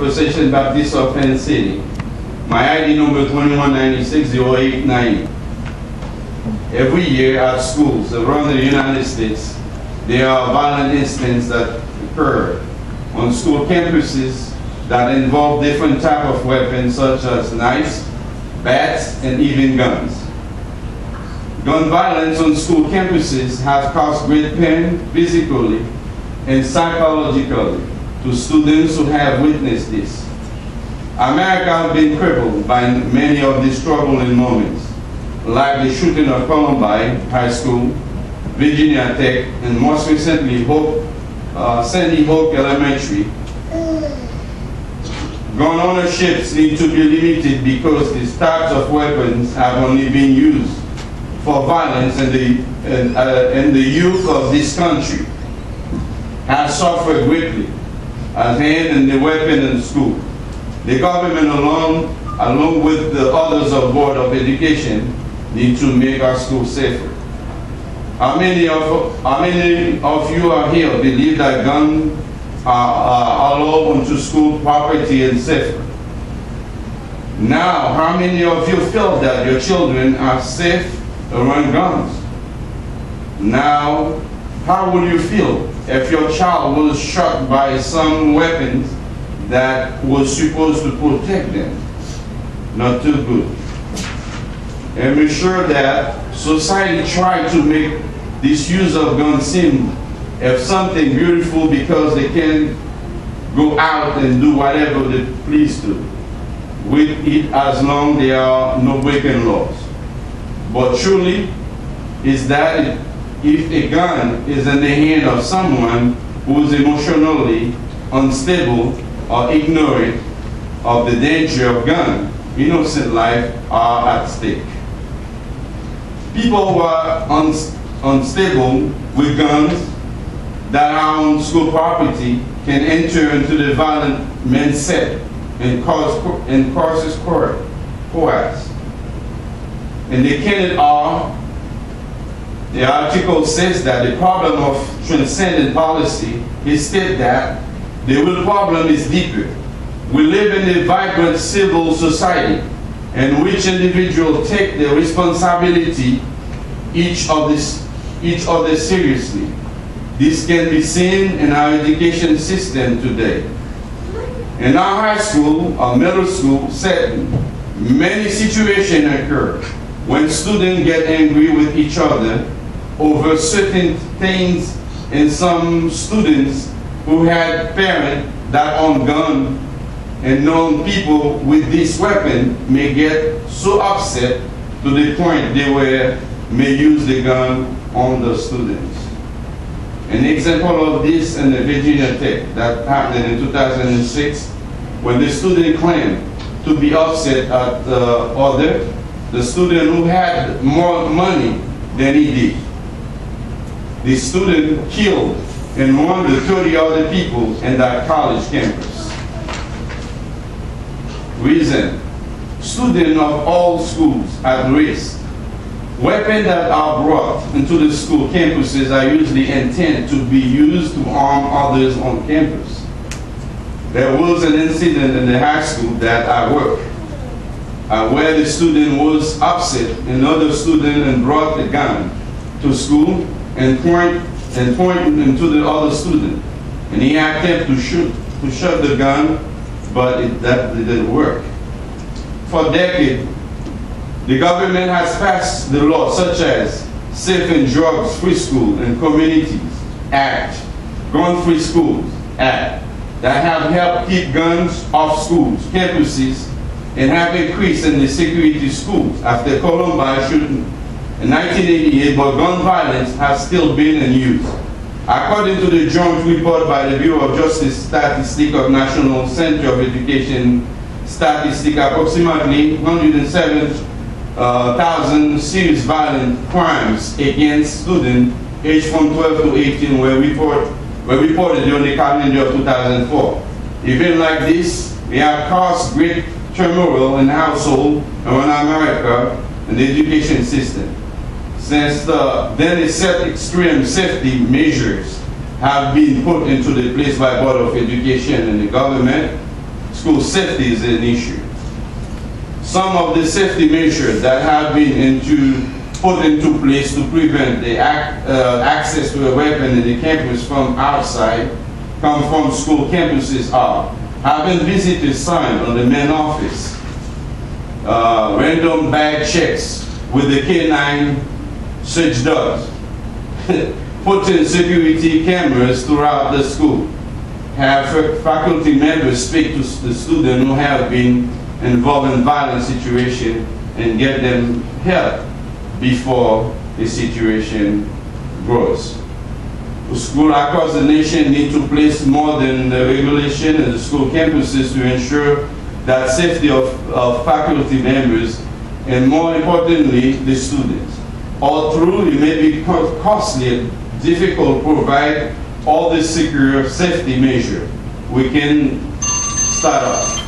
First Section Baptist of Penn City. My ID number 21960890. Every year at schools around the United States, there are violent incidents that occur on school campuses that involve different types of weapons such as knives, bats, and even guns. Gun violence on school campuses has caused great pain physically and psychologically to students who have witnessed this. America has been crippled by many of these troubling moments, like the shooting of Columbine High School, Virginia Tech, and most recently Sandy Hook Elementary. Gun ownerships need to be limited because these types of weapons have only been used for violence, and the youth of this country has suffered greatly as handling the weapon in school. The government along with the others of Board of Education need to make our schools safer. How many of you are here believe that guns are allowed onto school property and safer? Now, how many of you feel that your children are safe around guns? Now, how would you feel if your child was shot by some weapons that was supposed to protect them? Not too good. And be sure that society tried to make this use of guns seem as something beautiful because they can go out and do whatever they please to with it as long as there are no breaking laws. But truly is that if a gun is in the hand of someone who is emotionally unstable or ignorant of the danger of gun, innocent life are at stake. People who are unstable with guns that are on school property can enter into the violent mindset and causes chaos. And the article says that the problem of transcendent policy is stated that the real problem is deeper. We live in a vibrant civil society in which individuals take their responsibility each other seriously. This can be seen in our education system today. In our high school or middle school setting, many situations occur when students get angry with each other over certain things, and some students who had parents that own guns and known people with this weapon may get so upset to the point they may use the gun on the students. An example of this in the Virginia Tech that happened in 2006 when the student claimed to be upset at the student who had more money than he did. The student killed and wounded 30 other people in that college campus. Reason: students of all schools at risk. Weapons that are brought into the school campuses are usually intended to be used to harm others on campus. There was an incident in the high school that I worked where the student was upset, another student brought a gun to school and pointed into the other student. And he attempted to shoot the gun, but that didn't work. For decades, the government has passed the law such as Safe and Drugs Free School and Communities Act, Gun Free Schools Act, that have helped keep guns off schools, campuses, and have increased in the security schools after Columbine shooting in 1988, but gun violence has still been in use. According to the joint report by the Bureau of Justice Statistics of National Center of Education Statistics, approximately 107,000 serious violent crimes against students aged from 12 to 18 were reported during the calendar of 2004. Events like this may have caused great turmoil in households around America and the education system. Since then, a set extreme safety measures have been put into the place by Board of Education and the government school safety is an issue. Some of the safety measures that have been put into place to prevent the access to a weapon in the campus from outside, come from school campuses are having visitor sign on the main office, random bag checks with the K9 search dogs, putting security cameras throughout the school, have faculty members speak to the students who have been involved in violent situation and get them help before the situation grows. The school across the nation need to place more than the regulation in the school campuses to ensure that safety of faculty members and more importantly the students. All through it may be costly and difficult to provide all the secure safety measures. We can start off.